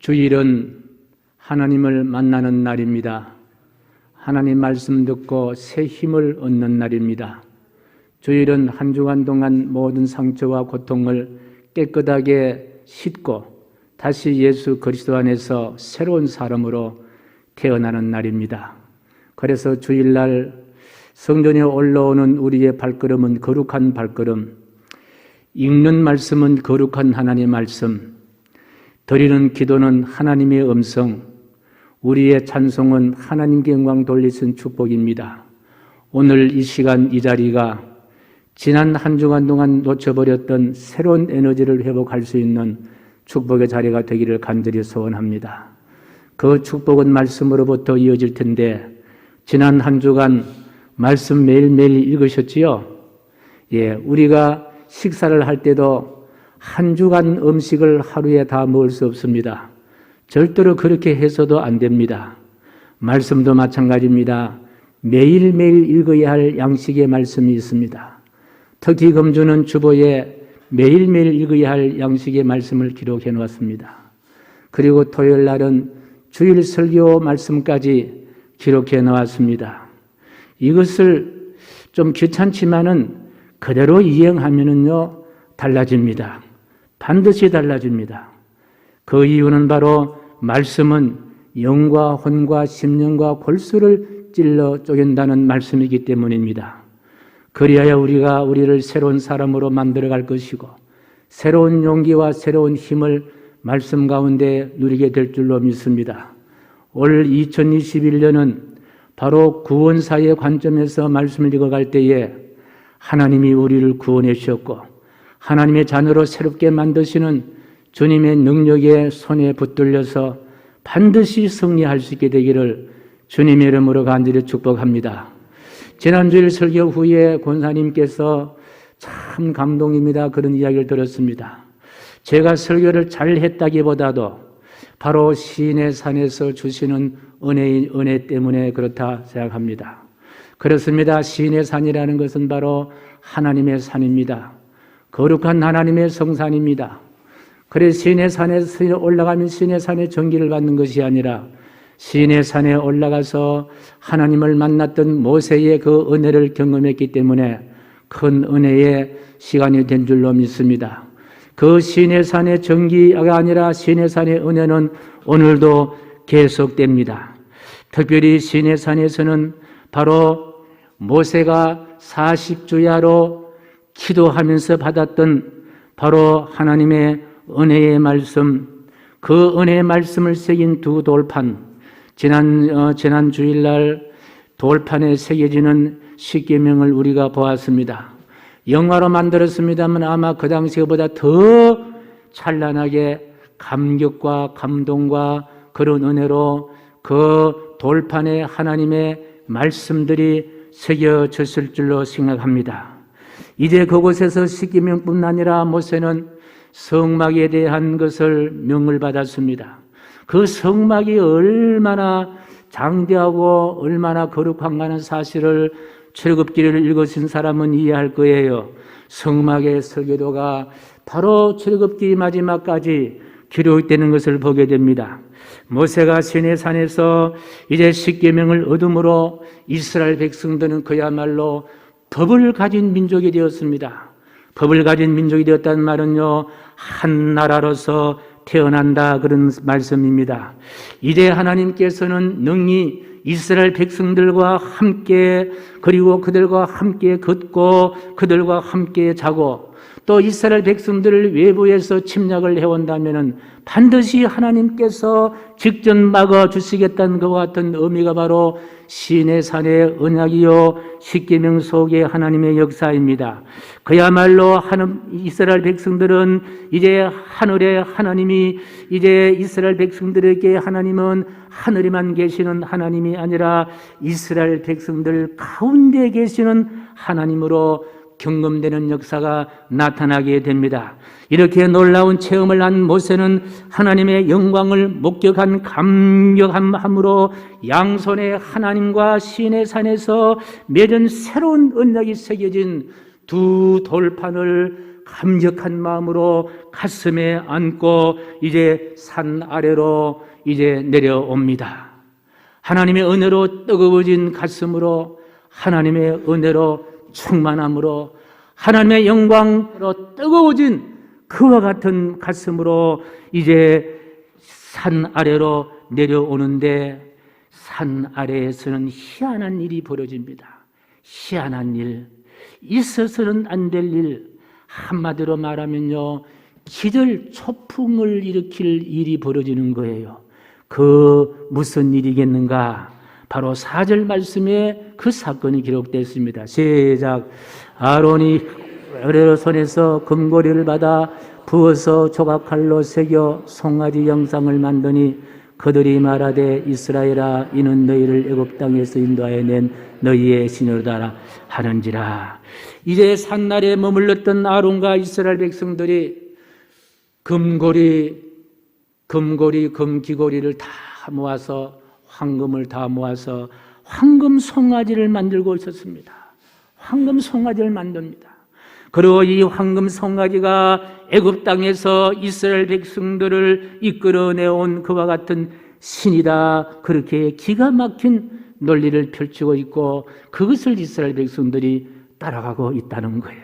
주일은 하나님을 만나는 날입니다. 하나님 말씀 듣고 새 힘을 얻는 날입니다. 주일은 한 주간 동안 모든 상처와 고통을 깨끗하게 씻고 다시 예수 그리스도 안에서 새로운 사람으로 태어나는 날입니다. 그래서 주일날 성전에 올라오는 우리의 발걸음은 거룩한 발걸음, 읽는 말씀은 거룩한 하나님의 말씀, 드리는 기도는 하나님의 음성, 우리의 찬송은 하나님께 영광 돌리신 축복입니다. 오늘 이 시간 이 자리가 지난 한 주간 동안 놓쳐버렸던 새로운 에너지를 회복할 수 있는 축복의 자리가 되기를 간절히 소원합니다. 그 축복은 말씀으로부터 이어질 텐데 지난 한 주간 말씀 매일매일 읽으셨지요? 우리가 식사를 할 때도 한 주간 음식을 하루에 다 먹을 수 없습니다. 절대로 그렇게 해서도 안 됩니다. 말씀도 마찬가지입니다. 매일매일 읽어야 할 양식의 말씀이 있습니다. 특히 금주는 주보에 매일매일 읽어야 할 양식의 말씀을 기록해 놓았습니다. 그리고 토요일 날은 주일 설교 말씀까지 기록해 놓았습니다. 이것을 좀 귀찮지만은 그대로 이행하면은요 달라집니다. 반드시 달라집니다. 그 이유는 바로 말씀은 영과 혼과 심령과 골수를 찔러 쪼갠다는 말씀이기 때문입니다. 그리하여 우리가 우리를 새로운 사람으로 만들어갈 것이고 새로운 용기와 새로운 힘을 말씀 가운데 누리게 될 줄로 믿습니다. 올 2021년은 바로 구원사의 관점에서 말씀을 읽어갈 때에 하나님이 우리를 구원해 주셨고 하나님의 자녀로 새롭게 만드시는 주님의 능력에 손에 붙들려서 반드시 승리할 수 있게 되기를 주님의 이름으로 간절히 축복합니다. 지난주일 설교 후에 권사님께서 참 감동입니다. 그런 이야기를 들었습니다. 제가 설교를 잘 했다기보다도 바로 시인의 산에서 주시는 은혜 때문에 그렇다 생각합니다. 그렇습니다. 시인의 산이라는 것은 바로 하나님의 산입니다. 거룩한 하나님의 성산입니다. 그래서 시인의 산에 올라가면 시인의 산의 전기를 받는 것이 아니라 시인의 산에 올라가서 하나님을 만났던 모세의 그 은혜를 경험했기 때문에 큰 은혜의 시간이 된 줄로 믿습니다. 그 시인의 산의 전기가 아니라 시인의 산의 은혜는 오늘도 계속됩니다. 특별히 시인의 산에서는 바로 모세가 40주야로 기도하면서 받았던 바로 하나님의 은혜의 말씀, 그 은혜의 말씀을 새긴 두 돌판, 지난 주일날 돌판에 새겨지는 십계명을 우리가 보았습니다. 영화로 만들었습니다만 아마 그 당시보다 더 찬란하게 감격과 감동과 그런 은혜로 그 돌판에 하나님의 말씀들이 새겨졌을 줄로 생각합니다. 이제 그곳에서 십계명뿐 아니라 모세는 성막에 대한 것을 명을 받았습니다. 그 성막이 얼마나 장대하고 얼마나 거룩한가는 사실을 출애굽기를 읽으신 사람은 이해할 거예요. 성막의 설계도가 바로 출애굽기 마지막까지 기록되는 것을 보게 됩니다. 모세가 시내산에서 이제 십계명을 얻음으로 이스라엘 백성들은 그야말로 법을 가진 민족이 되었습니다. 법을 가진 민족이 되었다는 말은요, 한 나라로서 태어난다 그런 말씀입니다. 이제 하나님께서는 능히 이스라엘 백성들과 함께 그리고 그들과 함께 걷고 그들과 함께 자고 또 이스라엘 백성들을 외부에서 침략을 해온다면 반드시 하나님께서 직접 막아주시겠다는 것과 같은 의미가 바로 시내산의 언약이요 십계명 속의 하나님의 역사입니다. 그야말로 이스라엘 백성들은 이제 하늘의 하나님이 이제 이스라엘 백성들에게 하나님은 하늘에만 계시는 하나님이 아니라 이스라엘 백성들 가운데 계시는 하나님으로 경험되는 역사가 나타나게 됩니다. 이렇게 놀라운 체험을 한 모세는 하나님의 영광을 목격한 감격함으로 양손에 하나님과 시내 산에서 맺은 새로운 언약이 새겨진 두 돌판을 감격한 마음으로 가슴에 안고 이제 산 아래로 이제 내려옵니다. 하나님의 은혜로 뜨거워진 가슴으로, 하나님의 은혜로 충만함으로, 하나님의 영광으로 뜨거워진 그와 같은 가슴으로 이제 산 아래로 내려오는데, 산 아래에서는 희한한 일이 벌어집니다. 희한한 일, 있어서는 안 될 일, 한마디로 말하면요, 기절 초풍을 일으킬 일이 벌어지는 거예요. 그 무슨 일이겠는가? 바로 4절 말씀에 그 사건이 기록되어 있습니다. 시작. 아론이 어레 손에서 금고리를 받아 부어서 조각칼로 새겨 송아지 형상을 만드니 그들이 말하되 이스라엘아 이는 너희를 애굽 땅에서 인도하여 낸 너희의 신으로다 하는지라. 이제 산날에 머물렀던 아론과 이스라엘 백성들이 금고리, 금귀고리를 다 모아서, 황금을 다 모아서 황금 송아지를 만들고 있었습니다. 황금 송아지를 만듭니다. 그리고 이 황금 송아지가 애굽 땅에서 이스라엘 백성들을 이끌어내온 그와 같은 신이다, 그렇게 기가 막힌 논리를 펼치고 있고, 그것을 이스라엘 백성들이 따라가고 있다는 거예요.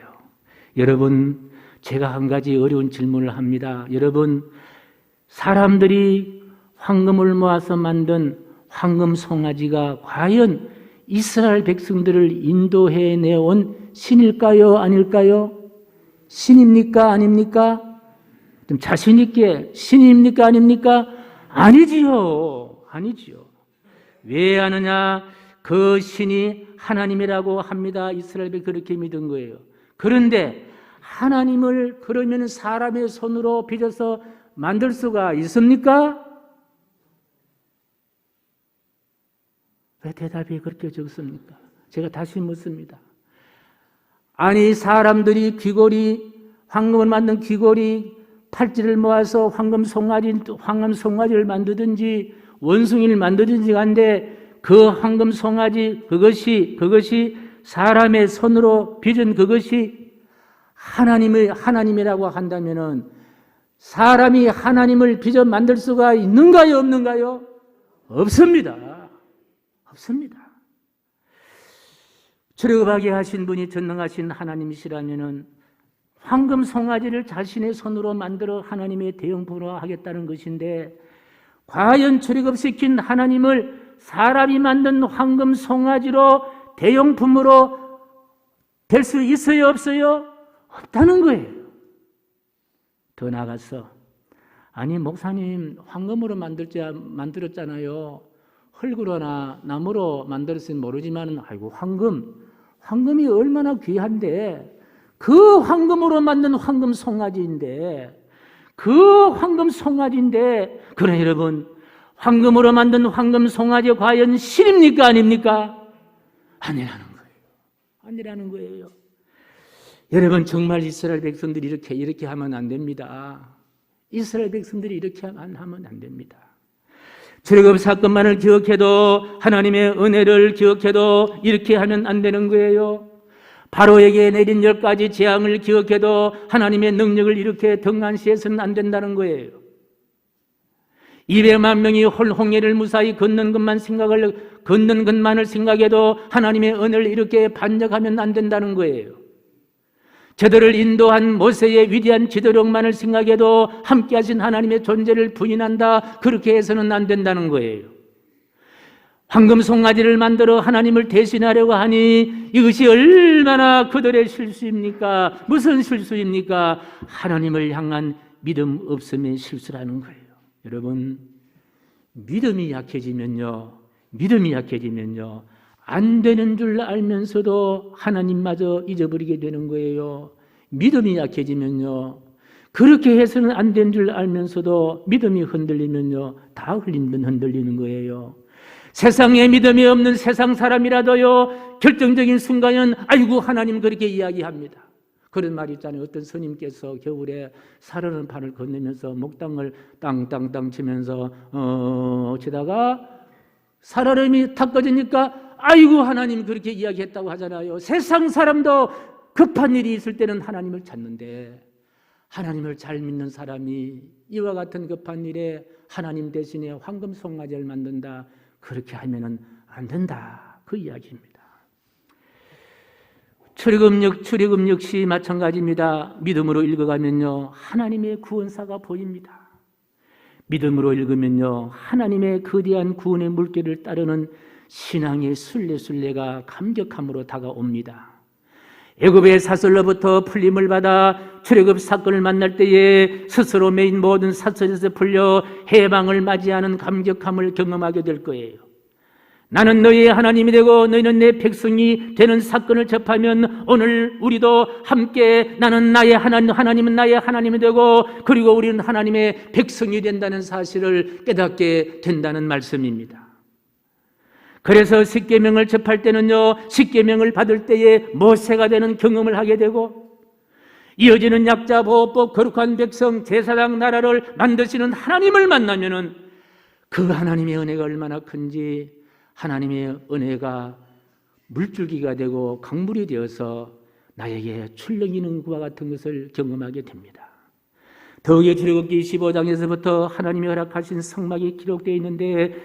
여러분, 제가 한 가지 어려운 질문을 합니다. 여러분, 사람들이 황금을 모아서 만든 황금 송아지가 과연 이스라엘 백성들을 인도해 내온 신일까요? 아닐까요? 신입니까? 아닙니까? 좀 자신 있게 신입니까? 아닙니까? 아니지요. 아니지요. 왜 아느냐? 그 신이 하나님이라고 합니다. 이스라엘이 그렇게 믿은 거예요. 그런데 하나님을 그러면 사람의 손으로 빚어서 만들 수가 있습니까? 왜 대답이 그렇게 적습니까? 제가 다시 묻습니다. 아니, 사람들이 귀고리, 황금을 만든 귀고리 팔찌를 모아서 황금 송아지를 만드든지 원숭이를 만드든지 한데, 그 황금 송아지, 그것이 사람의 손으로 빚은 그것이 하나님이라고 한다면은, 사람이 하나님을 빚어 만들 수가 있는가요? 없는가요? 없습니다. 없습니다. 출애굽하게 하신 분이 전능하신 하나님이시라면은 황금 송아지를 자신의 손으로 만들어 하나님의 대형품으로 하겠다는 것인데, 과연 출애굽시킨 하나님을 사람이 만든 황금 송아지로 대형품으로 될 수 있어요? 없어요? 없다는 거예요. 더 나아가서, 아니 목사님 황금으로 만들었잖아요. 흙으로나 나무로 만들었으면 모르지만, 아이고 황금이 얼마나 귀한데, 그 황금으로 만든 황금 송아지인데, 그래 여러분, 황금으로 만든 황금 송아지 과연 신입니까? 아닙니까? 아니라는 거예요. 여러분, 정말 이스라엘 백성들이 이렇게 하면 안 됩니다. 이스라엘 백성들이 이렇게 하면 안 됩니다. 출애굽 사건만을 기억해도, 하나님의 은혜를 기억해도 이렇게 하면 안 되는 거예요. 바로에게 내린 10가지 재앙을 기억해도 하나님의 능력을 이렇게 등한시해서는 안 된다는 거예요. 200만 명이 홍해를 무사히 걷는 것만을 생각해도 하나님의 은혜를 이렇게 반역하면 안 된다는 거예요. 저들을 인도한 모세의 위대한 지도력만을 생각해도 함께 하신 하나님의 존재를 부인한다, 그렇게 해서는 안 된다는 거예요. 황금 송아지를 만들어 하나님을 대신하려고 하니 이것이 얼마나 그들의 실수입니까? 무슨 실수입니까? 하나님을 향한 믿음 없음의 실수라는 거예요. 여러분, 믿음이 약해지면요, 안 되는 줄 알면서도 하나님마저 잊어버리게 되는 거예요. 믿음이 약해지면요, 그렇게 해서는 안 되는 줄 알면서도 믿음이 흔들리면요, 다 흔들리는 거예요. 세상에 믿음이 없는 세상 사람이라도요, 결정적인 순간은 아이고 하나님 그렇게 이야기합니다. 그런 말이 있잖아요. 어떤 스님께서 겨울에 사르는 판을 건네면서 목당을 땅땅땅 치면서 치다가 살얼음이 탁 꺼지니까 아이고 하나님 그렇게 이야기했다고 하잖아요. 세상 사람도 급한 일이 있을 때는 하나님을 찾는데 하나님을 잘 믿는 사람이 이와 같은 급한 일에 하나님 대신에 황금 송아지를 만든다. 그렇게 하면은 안 된다. 그 이야기입니다. 출애굽 역시 마찬가지입니다. 믿음으로 읽어가면요, 하나님의 구원사가 보입니다. 믿음으로 읽으면요, 하나님의 거대한 구원의 물결을 따르는 신앙의 순례가 감격함으로 다가옵니다. 애굽의 사슬로부터 풀림을 받아 출애굽 사건을 만날 때에 스스로 매인 모든 사슬에서 풀려 해방을 맞이하는 감격함을 경험하게 될 거예요. 나는 너희의 하나님이 되고 너희는 내 백성이 되는 사건을 접하면 오늘 우리도 함께 나는 나의 하나님은 나의 하나님이 되고 그리고 우리는 하나님의 백성이 된다는 사실을 깨닫게 된다는 말씀입니다. 그래서 십계명을 접할 때는요, 십계명을 받을 때에 모세가 되는 경험을 하게 되고 이어지는 약자 보호법 거룩한 백성 제사장 나라를 만드시는 하나님을 만나면은 그 하나님의 은혜가 얼마나 큰지 하나님의 은혜가 물줄기가 되고 강물이 되어서 나에게 출렁이는 것과 같은 것을 경험하게 됩니다. 더욱이 출애굽기 15장에서부터 하나님이 허락하신 성막이 기록되어 있는데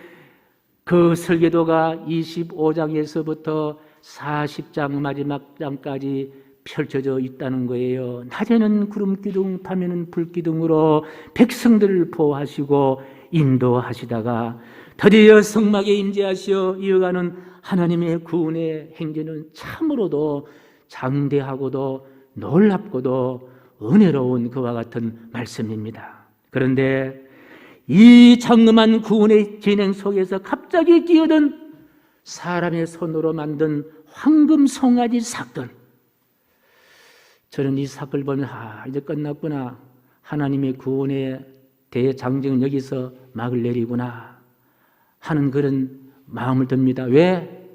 그 설계도가 25장에서부터 40장 마지막 장까지 펼쳐져 있다는 거예요. 낮에는 구름 기둥, 밤에는 불 기둥으로 백성들을 보호하시고 인도하시다가 드디어 성막에 임재하시어 이어가는 하나님의 구원의 행진은 참으로도 장대하고도 놀랍고도 은혜로운 그와 같은 말씀입니다. 그런데 이 장엄한 구원의 진행 속에서 갑자기 끼어든 사람의 손으로 만든 황금 송아지 사건, 저는 이 사건을 보면 이제 끝났구나, 하나님의 구원의 대장정은 여기서 막을 내리구나 하는 그런 마음을 듭니다. 왜?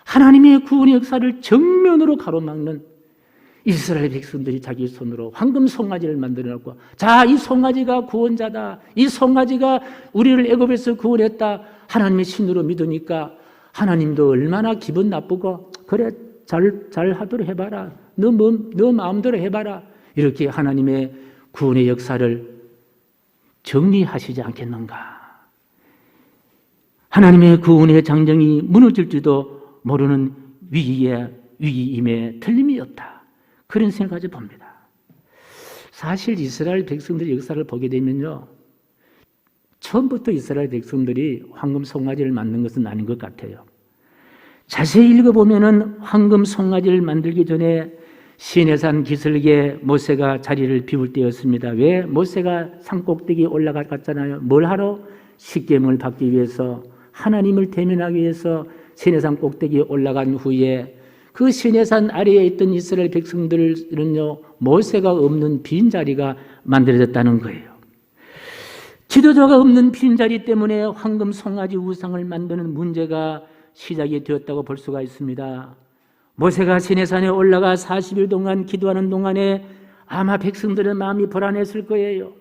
하나님의 구원의 역사를 정면으로 가로막는 이스라엘 백성들이 자기 손으로 황금 송아지를 만들어놓고, 자, 이 송아지가 구원자다, 이 송아지가 우리를 애굽에서 구원했다, 하나님의 신으로 믿으니까 하나님도 얼마나 기분 나쁘고, 그래 잘 하도록 해봐라, 너 마음대로 해봐라, 이렇게 하나님의 구원의 역사를 정리하시지 않겠는가. 하나님의 구원의 장정이 무너질지도 모르는 위기임에 틀림이 없다, 그런 생각을 봅니다. 사실 이스라엘 백성들의 역사를 보게 되면요, 처음부터 이스라엘 백성들이 황금 송아지를 만든 것은 아닌 것 같아요. 자세히 읽어보면은 황금 송아지를 만들기 전에 시내산 기슭에 모세가 자리를 비울 때였습니다. 왜? 모세가 산꼭대기에 올라갔잖아요. 뭘 하러? 십계명을 받기 위해서, 하나님을 대면하기 위해서 시내산 꼭대기에 올라간 후에 그 시내산 아래에 있던 이스라엘 백성들은요, 모세가 없는 빈자리가 만들어졌다는 거예요. 지도자가 없는 빈자리 때문에 황금 송아지 우상을 만드는 문제가 시작이 되었다고 볼 수가 있습니다. 모세가 시내산에 올라가 40일 동안 기도하는 동안에 아마 백성들의 마음이 불안했을 거예요.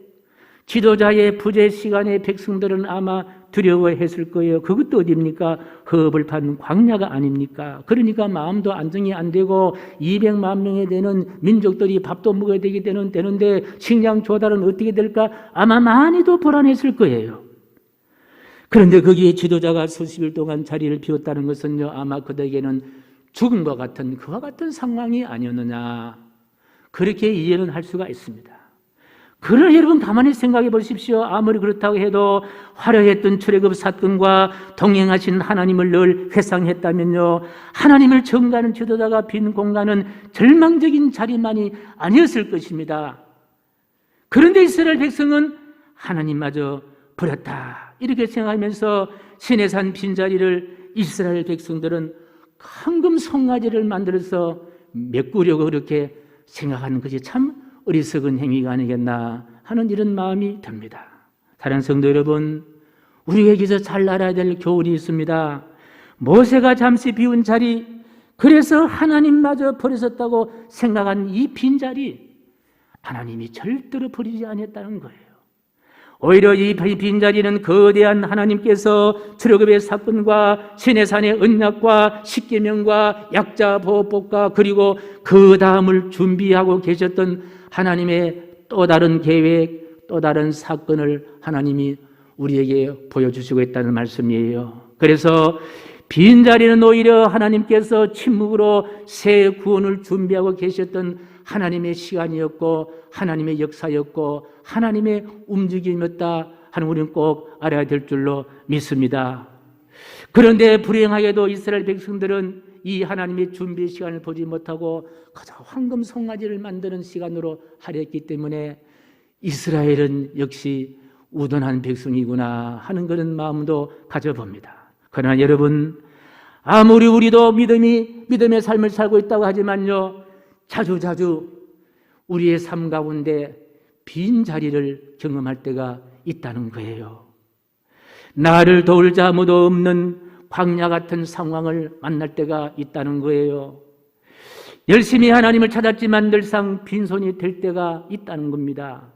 지도자의 부재 시간에 백성들은 아마 두려워했을 거예요. 그것도 어디입니까? 허벌판 광야가 아닙니까? 그러니까 마음도 안정이 안 되고 200만 명에 되는 민족들이 밥도 먹어야 되는데 식량 조달은 어떻게 될까? 아마 많이도 불안했을 거예요. 그런데 거기에 지도자가 수십일 동안 자리를 비웠다는 것은요, 아마 그들에게는 죽음과 같은 그와 같은 상황이 아니었느냐, 그렇게 이해는 할 수가 있습니다. 그러나 여러분 가만히 생각해 보십시오. 아무리 그렇다고 해도 화려했던 출애굽 사건과 동행하신 하나님을 늘 회상했다면요, 하나님을 전가하는 지도자가 빈 공간은 절망적인 자리만이 아니었을 것입니다. 그런데 이스라엘 백성은 하나님마저 버렸다, 이렇게 생각하면서 시내산 빈자리를 이스라엘 백성들은 황금 송아지를 만들어서 메꾸려고 그렇게 생각하는 것이 참 어리석은 행위가 아니겠나 하는 이런 마음이 듭니다. 사랑하는 성도 여러분, 우리에게서 잘 알아야 될 교훈이 있습니다. 모세가 잠시 비운 자리, 그래서 하나님마저 버리셨다고 생각한 이 빈자리, 하나님이 절대로 버리지 않았다는 거예요. 오히려 이 빈자리는 거대한 하나님께서 출애굽의 사건과 시내산의 언약과 십계명과 약자보호법과 그리고 그 다음을 준비하고 계셨던 하나님의 또 다른 계획, 또 다른 사건을 하나님이 우리에게 보여주시고 있다는 말씀이에요. 그래서 빈자리는 오히려 하나님께서 침묵으로 새 구원을 준비하고 계셨던 하나님의 시간이었고 하나님의 역사였고 하나님의 움직임이었다 하는 우리는 꼭 알아야 될 줄로 믿습니다. 그런데 불행하게도 이스라엘 백성들은 이 하나님의 준비 시간을 보지 못하고 그저 황금 송아지를 만드는 시간으로 하려 했기 때문에 이스라엘은 역시 우둔한 백성이구나 하는 그런 마음도 가져봅니다. 그러나 여러분, 아무리 우리도 믿음의 삶을 살고 있다고 하지만요, 자주 우리의 삶 가운데 빈자리를 경험할 때가 있다는 거예요. 나를 도울 자 아무도 없는 광야 같은 상황을 만날 때가 있다는 거예요. 열심히 하나님을 찾았지만 늘상 빈손이 될 때가 있다는 겁니다.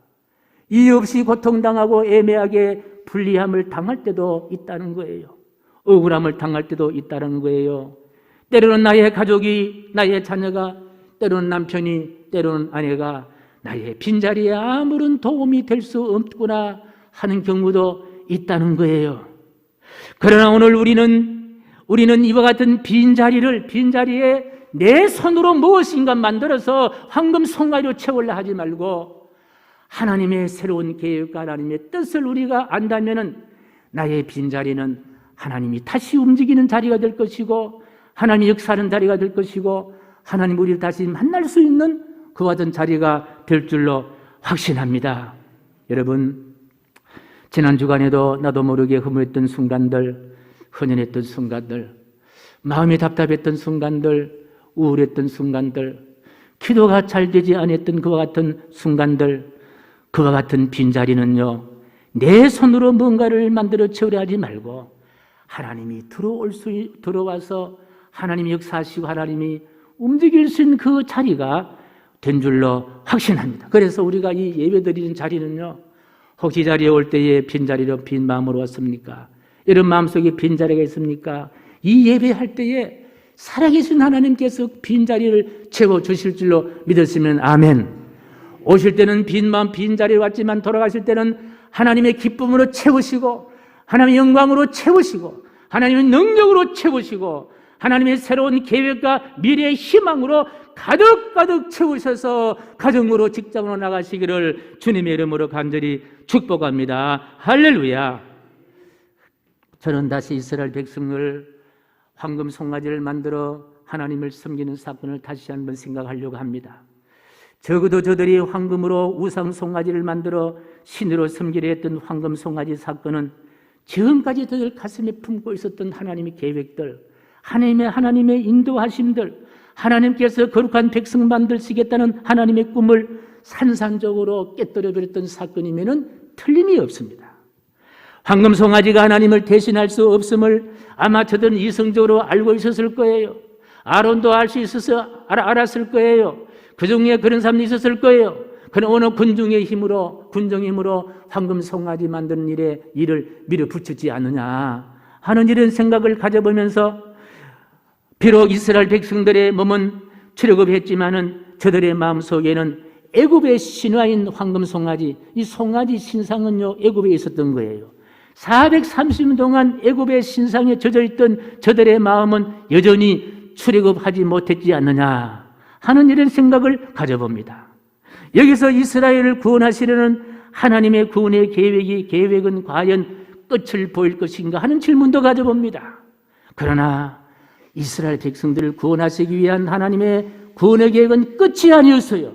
이유 없이 고통당하고 애매하게 불리함을 당할 때도 있다는 거예요. 억울함을 당할 때도 있다는 거예요. 때로는 나의 가족이, 나의 자녀가, 때로는 남편이, 때로는 아내가 나의 빈자리에 아무런 도움이 될 수 없구나 하는 경우도 있다는 거예요. 그러나 오늘 우리는 이와 같은 빈자리에 내 손으로 무엇인가 만들어서 황금 송아지로 채우려 하지 말고 하나님의 새로운 계획과 하나님의 뜻을 우리가 안다면은 나의 빈자리는 하나님이 다시 움직이는 자리가 될 것이고 하나님이 역사하는 자리가 될 것이고 하나님 우리를 다시 만날 수 있는 그와 같은 자리가 될 줄로 확신합니다. 여러분, 지난 주간에도 나도 모르게 허무했던 순간들, 헌연했던 순간들, 마음이 답답했던 순간들, 우울했던 순간들, 기도가 잘 되지 않았던 그와 같은 순간들, 그와 같은 빈자리는요, 내 손으로 뭔가를 만들어 채우려 하지 말고 하나님이 들어와서 하나님이 역사하시고 하나님이 움직일 수 있는 그 자리가 된 줄로 확신합니다. 그래서 우리가 이 예배 드리는 자리는요, 혹시 자리에 올 때에 빈자리로 빈 마음으로 왔습니까? 이런 마음속에 빈자리가 있습니까? 이 예배할 때에 살아계신 하나님께서 빈자리를 채워주실 줄로 믿었으면 아멘. 오실 때는 빈 마음 빈자리에 왔지만 돌아가실 때는 하나님의 기쁨으로 채우시고 하나님의 영광으로 채우시고 하나님의 능력으로 채우시고 하나님의 새로운 계획과 미래의 희망으로 가득가득 채우셔서 가정으로 직장으로 나가시기를 주님의 이름으로 간절히 축복합니다. 할렐루야. 저는 다시 이스라엘 백성을 황금 송아지를 만들어 하나님을 섬기는 사건을 다시 한번 생각하려고 합니다. 적어도 저들이 황금으로 우상 송아지를 만들어 신으로 섬기려 했던 황금 송아지 사건은 지금까지 저들 가슴에 품고 있었던 하나님의 계획들, 하나님의 인도하심들, 하나님께서 거룩한 백성 만드시겠다는 하나님의 꿈을 산산적으로 깨뜨려버렸던 사건이면은 틀림이 없습니다. 황금 송아지가 하나님을 대신할 수 없음을 아마 저들은 이성적으로 알고 있었을 거예요. 아론도 알 수 있어서 알았을 거예요. 그 중에 그런 사람이 있었을 거예요. 그러나 어느 군중의 힘으로 황금 송아지 만드는 일을 밀어붙이지 않느냐 하는 이런 생각을 가져보면서 비록 이스라엘 백성들의 몸은 출애굽했지만은 저들의 마음속에는 애굽의 신화인 황금 송아지, 이 송아지 신상은요 애굽에 있었던 거예요. 430년 동안 애굽의 신상에 젖어있던 저들의 마음은 여전히 출애굽하지 못했지 않느냐 하는 이런 생각을 가져봅니다. 여기서 이스라엘을 구원하시려는 하나님의 구원의 계획은 과연 끝을 보일 것인가 하는 질문도 가져봅니다. 그러나 이스라엘 백성들을 구원하시기 위한 하나님의 구원의 계획은 끝이 아니었어요.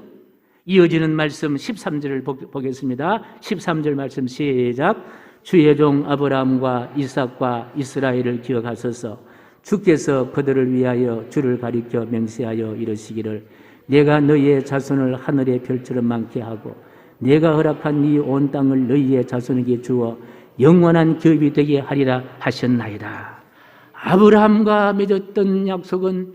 이어지는 말씀 13절을 보겠습니다. 13절 말씀 시작. 주의 종 아브라함과 이삭과 이스라엘을 기억하소서. 주께서 그들을 위하여 주를 가리켜 맹세하여 이르시기를 내가 너희의 자손을 하늘의 별처럼 많게 하고 내가 허락한 이 온 땅을 너희의 자손에게 주어 영원한 기업이 되게 하리라 하셨나이다. 아브라함과 맺었던 약속은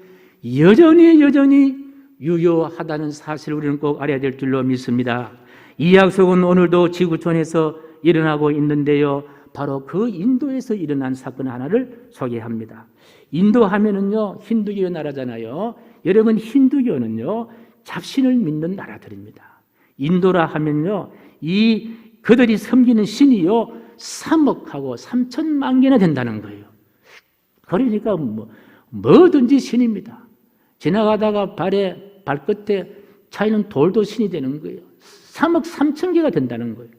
여전히 유효하다는 사실을 우리는 꼭 알아야 될 줄로 믿습니다. 이 약속은 오늘도 지구촌에서 일어나고 있는데요. 바로 그 인도에서 일어난 사건 하나를 소개합니다. 인도 하면은요, 힌두교 나라잖아요. 여러분, 힌두교는요, 잡신을 믿는 나라들입니다. 인도라 하면요, 그들이 섬기는 신이요, 3억하고 3천만 개나 된다는 거예요. 그러니까 뭐든지 신입니다. 지나가다가 발끝에 차이는 돌도 신이 되는 거예요. 3억 3천 개가 된다는 거예요.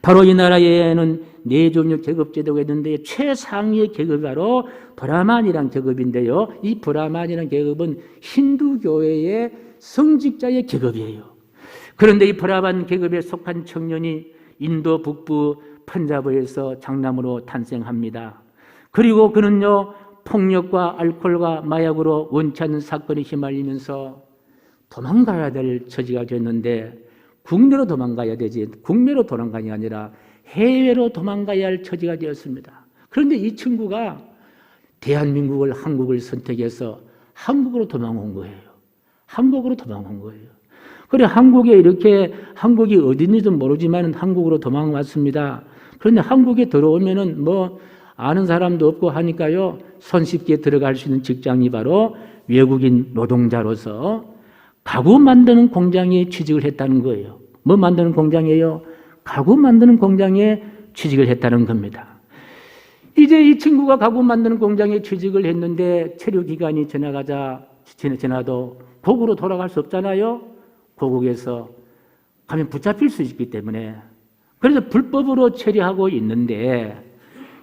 바로 이 나라에는 네 종류 계급제도가 있는데 최상위의 계급이 바로 브라만이라는 계급인데요. 이 브라만이라는 계급은 힌두교회의 성직자의 계급이에요. 그런데 이 브라만 계급에 속한 청년이 인도 북부 펀자브에서 장남으로 탄생합니다. 그리고 그는요, 폭력과 알코올과 마약으로 원치 않는 사건에 휘말리면서 도망가야 될 처지가 됐는데, 국내로 도망가야 되지, 국내로 도망가니 아니라 해외로 도망가야 할 처지가 되었습니다. 그런데 이 친구가 대한민국을, 한국을 선택해서 한국으로 도망온 거예요. 한국으로 도망온 거예요. 그래, 한국이 어딘지도 모르지만 한국으로 도망왔습니다. 그런데 한국에 들어오면은 아는 사람도 없고 하니까요, 손쉽게 들어갈 수 있는 직장이 바로 외국인 노동자로서 가구 만드는 공장에 취직을 했다는 거예요. 뭐 만드는 공장이에요? 가구 만드는 공장에 취직을 했다는 겁니다. 이제 이 친구가 가구 만드는 공장에 취직을 했는데 체류 기간이 지나도 고국으로 돌아갈 수 없잖아요. 고국에서 가면 붙잡힐 수 있기 때문에. 그래서 불법으로 체류하고 있는데,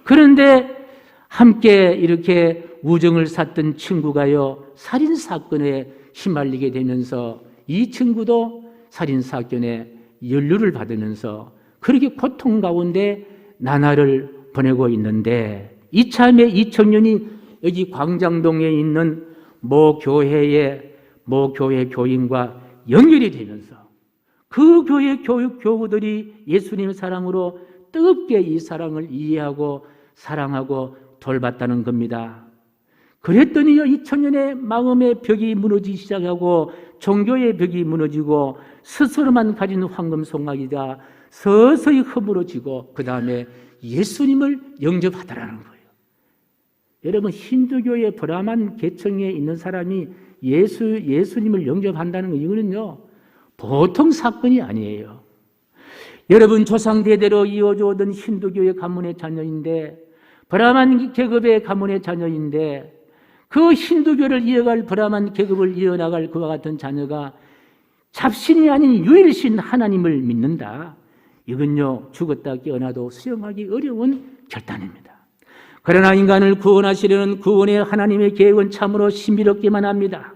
그런데 함께 이렇게 우정을 샀던 친구가요, 살인사건에 휘말리게 되면서 이 친구도 살인사건에 연루를 받으면서 그렇게 고통 가운데 나날을 보내고 있는데, 이참에 이 청년이 여기 광장동에 있는 모 교회 교인과 연결이 되면서 그 교회 교우들이 예수님의 사랑으로 뜨겁게 이 사랑을 이해하고 사랑하고 돌봤다는 겁니다. 그랬더니요, 이 청년의 마음의 벽이 무너지기 시작하고 종교의 벽이 무너지고 스스로만 가진 황금송아지가 서서히 허물어지고 그 다음에 예수님을 영접하더라는 거예요. 여러분, 힌두교의 브라만 계층에 있는 사람이 예수님을 영접한다는 거, 이거는요, 보통 사건이 아니에요. 여러분, 조상 대대로 이어져 오던 힌두교의 가문의 자녀인데, 브라만 계급의 가문의 자녀인데, 그 힌두교를 이어갈, 브라만 계급을 이어나갈 그와 같은 자녀가 잡신이 아닌 유일신 하나님을 믿는다. 이건요, 죽었다 깨어나도 수용하기 어려운 결단입니다. 그러나 인간을 구원하시려는 구원의 하나님의 계획은 참으로 신비롭기만 합니다.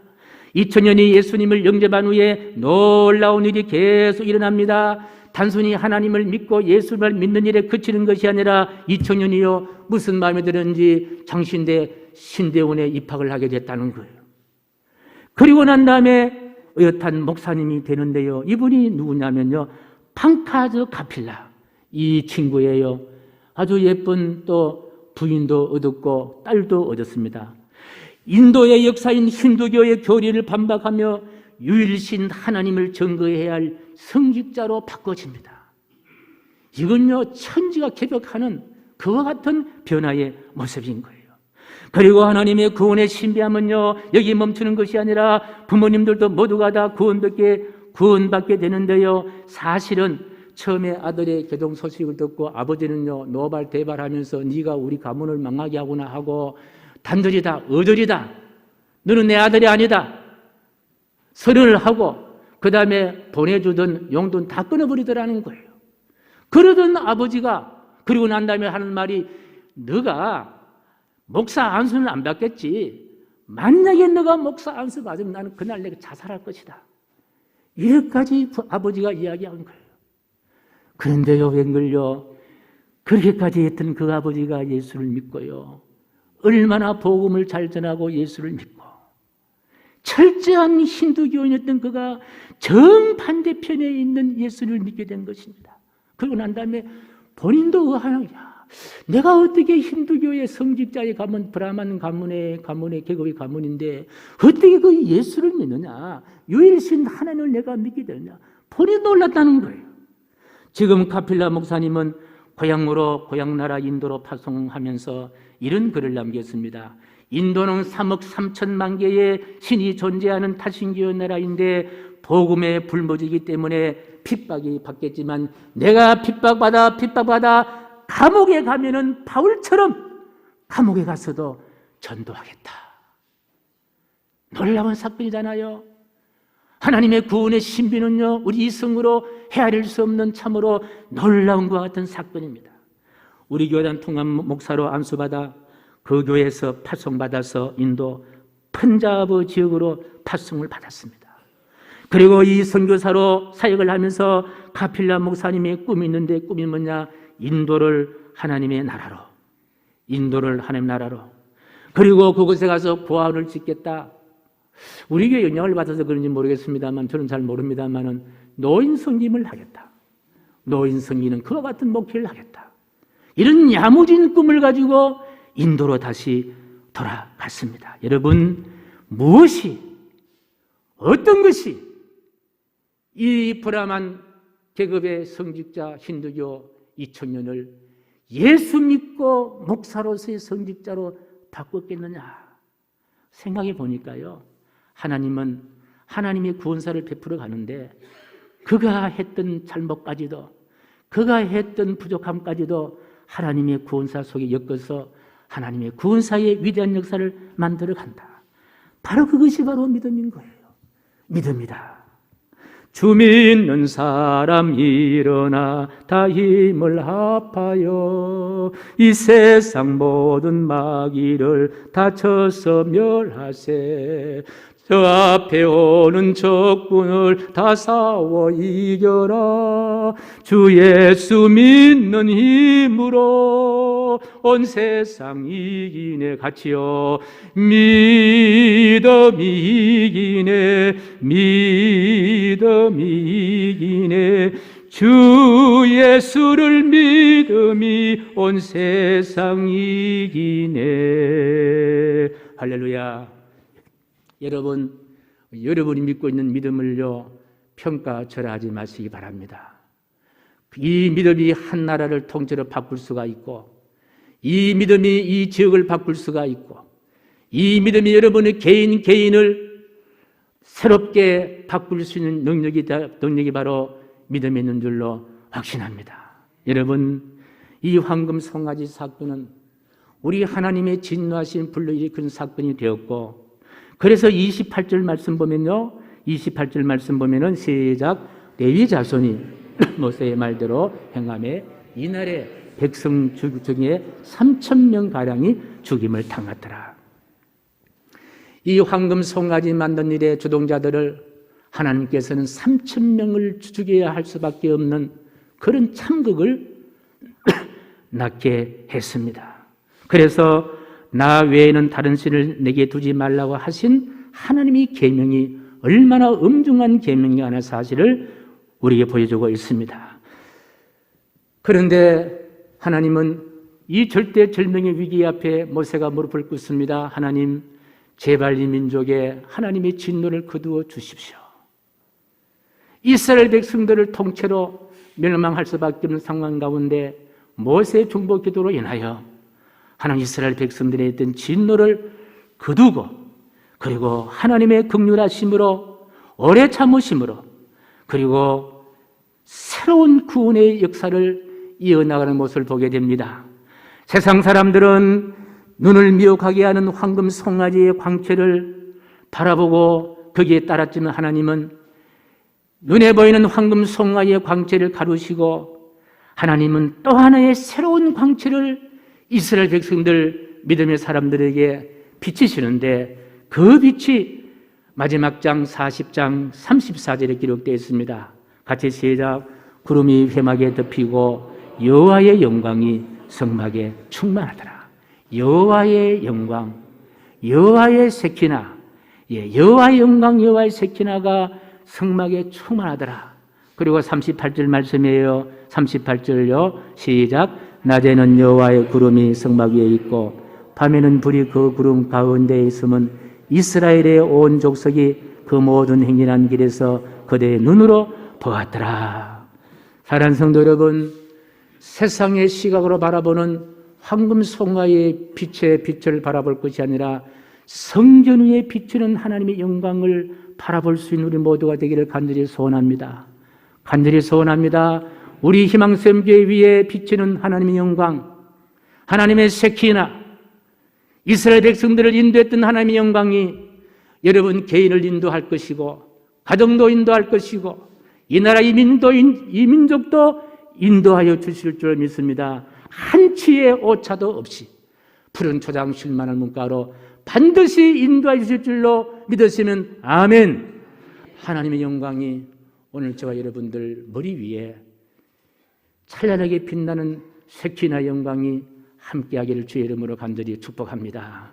2000년이 예수님을 영접한 후에 놀라운 일이 계속 일어납니다. 단순히 하나님을 믿고 예수를 믿는 일에 그치는 것이 아니라 2000년이요, 무슨 마음에 들었는지 장신대 신대원에 입학을 하게 됐다는 거예요. 그리고 난 다음에 어엿한 목사님이 되는데요, 이분이 누구냐면요, 팡카즈 카필라, 이 친구예요. 아주 예쁜 또 부인도 얻었고 딸도 얻었습니다. 인도의 역사인 힌두교의 교리를 반박하며 유일신 하나님을 증거해야 할 성직자로 바꿔집니다. 이건요, 천지가 개벽하는 그와 같은 변화의 모습인 거예요. 그리고 하나님의 구원의 신비함은요, 여기 멈추는 것이 아니라 부모님들도 모두가 다 구원받게 되는데요, 사실은 처음에 아들의 개동 소식을 듣고 아버지는요, 노발대발하면서 네가 우리 가문을 망하게 하구나 하고, 단절이다, 어절이다, 너는 내 아들이 아니다 선언을 하고 그 다음에 보내주던 용돈 다 끊어버리더라는 거예요. 그러던 아버지가 그리고 난 다음에 하는 말이, 너가 목사 안수는 안 받겠지, 만약에 너가 목사 안수 받으면 나는 그날 내가 자살할 것이다, 이렇게까지 아버지가 이야기한 거예요. 그런데요, 웬걸요, 그렇게까지 했던 그 아버지가 예수를 믿고요, 얼마나 복음을 잘 전하고 예수를 믿고 철저한 힌두교인이었던 그가 정반대편에 있는 예수를 믿게 된 것입니다. 그리고 난 다음에 본인도 의아하냐, 내가 어떻게 힌두교의 성직자의 가문, 브라만 가문의 계급의 가문인데 어떻게 그 예수를 믿느냐, 유일신 하나님을 내가 믿게 되느냐, 본인도 놀랐다는 거예요. 지금 카필라 목사님은 고향으로 고향 나라 인도로 파송하면서 이런 글을 남겼습니다. 인도는 3억 3천만 개의 신이 존재하는 다신교의 나라인데 복음에 불모지기 때문에 핍박이 받겠지만 내가 핍박받아 감옥에 가면은 바울처럼 감옥에 가서도 전도하겠다. 놀라운 사건이잖아요. 하나님의 구원의 신비는요, 우리 이성으로 헤아릴 수 없는 참으로 놀라운 것과 같은 사건입니다. 우리 교단 통합 목사로 안수받아 그 교회에서 파송받아서 인도 펀자브 지역으로 파송을 받았습니다. 그리고 이 선교사로 사역을 하면서 카필라 목사님의 꿈이 있는데, 꿈이 뭐냐? 인도를 하나님의 나라로, 인도를 하나님 나라로, 그리고 그곳에 가서 고아원을 짓겠다. 우리 교회 영향을 받아서 그런지 모르겠습니다만, 저는 잘 모릅니다만은 노인 섬김을 하겠다. 노인 섬기는 그와 같은 목회를 하겠다. 이런 야무진 꿈을 가지고 인도로 다시 돌아갔습니다. 여러분, 무엇이, 어떤 것이 이 브라만 계급의 성직자 힌두교 이 청년을 예수 믿고 목사로서의 성직자로 바꿨겠느냐 생각해 보니까요, 하나님은 하나님의 구원사를 베풀어 가는데 그가 했던 잘못까지도, 그가 했던 부족함까지도 하나님의 구원사 속에 엮어서 하나님의 구원사의 위대한 역사를 만들어 간다. 바로 그것이 바로 믿음인 거예요. 믿음이다. 주 믿는 사람 일어나 다 힘을 합하여 이 세상 모든 마귀를 다 쳐서 멸하세. 저 앞에 오는 적군을 다 싸워 이겨라. 주 예수 믿는 힘으로 온 세상 이기네. 같이요. 믿음이 이기네. 믿음이 이기네. 주 예수를 믿음이 온 세상 이기네. 할렐루야. 여러분이 믿고 있는 믿음을요, 평가절하하지 마시기 바랍니다. 이 믿음이 한 나라를 통째로 바꿀 수가 있고, 이 믿음이 이 지역을 바꿀 수가 있고, 이 믿음이 여러분의 개인을 새롭게 바꿀 수 있는 능력이 바로 믿음에 있는 줄로 확신합니다. 여러분, 이 황금 송아지 사건은 우리 하나님의 진노하신 불러일으킨 사건이 되었고, 그래서 28절 말씀 보면요, 28절 말씀 보면은 시작. 레위 자손이 모세의 말대로 행함에 이날에 백성 중에 3,000명 가량이 죽임을 당하더라. 이 황금 송아지 만든 일의 주동자들을 하나님께서는 3,000명을 죽여야 할 수밖에 없는 그런 참극을 낳게 했습니다. 그래서 나 외에는 다른 신을 내게 두지 말라고 하신 하나님의 계명이 얼마나 엄중한 계명이 하는 사실을 우리에게 보여주고 있습니다. 그런데 하나님은 이 절대절명의 위기 앞에 모세가 무릎을 꿇습니다. 하나님, 제발 이 민족에 하나님의 진노를 거두어 주십시오. 이스라엘 백성들을 통째로 멸망할 수밖에 없는 상황 가운데 모세의 중보 기도로 인하여 하나님 이스라엘 백성들에 있던 진노를 거두고, 그리고 하나님의 긍휼하심으로, 오래 참으심으로, 그리고 새로운 구원의 역사를 이어나가는 모습을 보게 됩니다. 세상 사람들은 눈을 미혹하게 하는 황금 송아지의 광채를 바라보고 거기에 따랐지만 하나님은 눈에 보이는 황금 송아지의 광채를 가르시고, 하나님은 또 하나의 새로운 광채를 이스라엘 백성들, 믿음의 사람들에게 비치시는데, 그 빛이 마지막 장 40장 34절에 기록되어 있습니다. 같이 시작. 구름이 회막에 덮이고 여호와의 영광이 성막에 충만하더라. 여호와의 영광, 여호와의 세키나, 여호와의 영광, 여호와의 세키나가 성막에 충만하더라. 그리고 38절 말씀이에요. 38절요. 시작. 낮에는 여호와의 구름이 성막 위에 있고 밤에는 불이 그 구름 가운데에 있으면 이스라엘의 온 족속이 그 모든 행진한 길에서 그대의 눈으로 보았더라. 사랑하는 성도 여러분, 세상의 시각으로 바라보는 황금 송아의 빛의 빛을 바라볼 것이 아니라 성전 위에 비추는 하나님의 영광을 바라볼 수 있는 우리 모두가 되기를 간절히 소원합니다. 간절히 소원합니다. 우리 희망샘교회 위에 비치는 하나님의 영광, 하나님의 세키나, 이스라엘 백성들을 인도했던 하나님의 영광이 여러분 개인을 인도할 것이고 가정도 인도할 것이고 이 나라 이 민족도 인도하여 주실 줄 믿습니다. 한치의 오차도 없이 푸른 초장 실만한 문가로 반드시 인도해 주실 줄로 믿으시면 아멘. 하나님의 영광이 오늘 저와 여러분들 머리 위에 찬란하게 빛나는 쉐키나 영광이 함께하기를 주의 이름으로 간절히 축복합니다.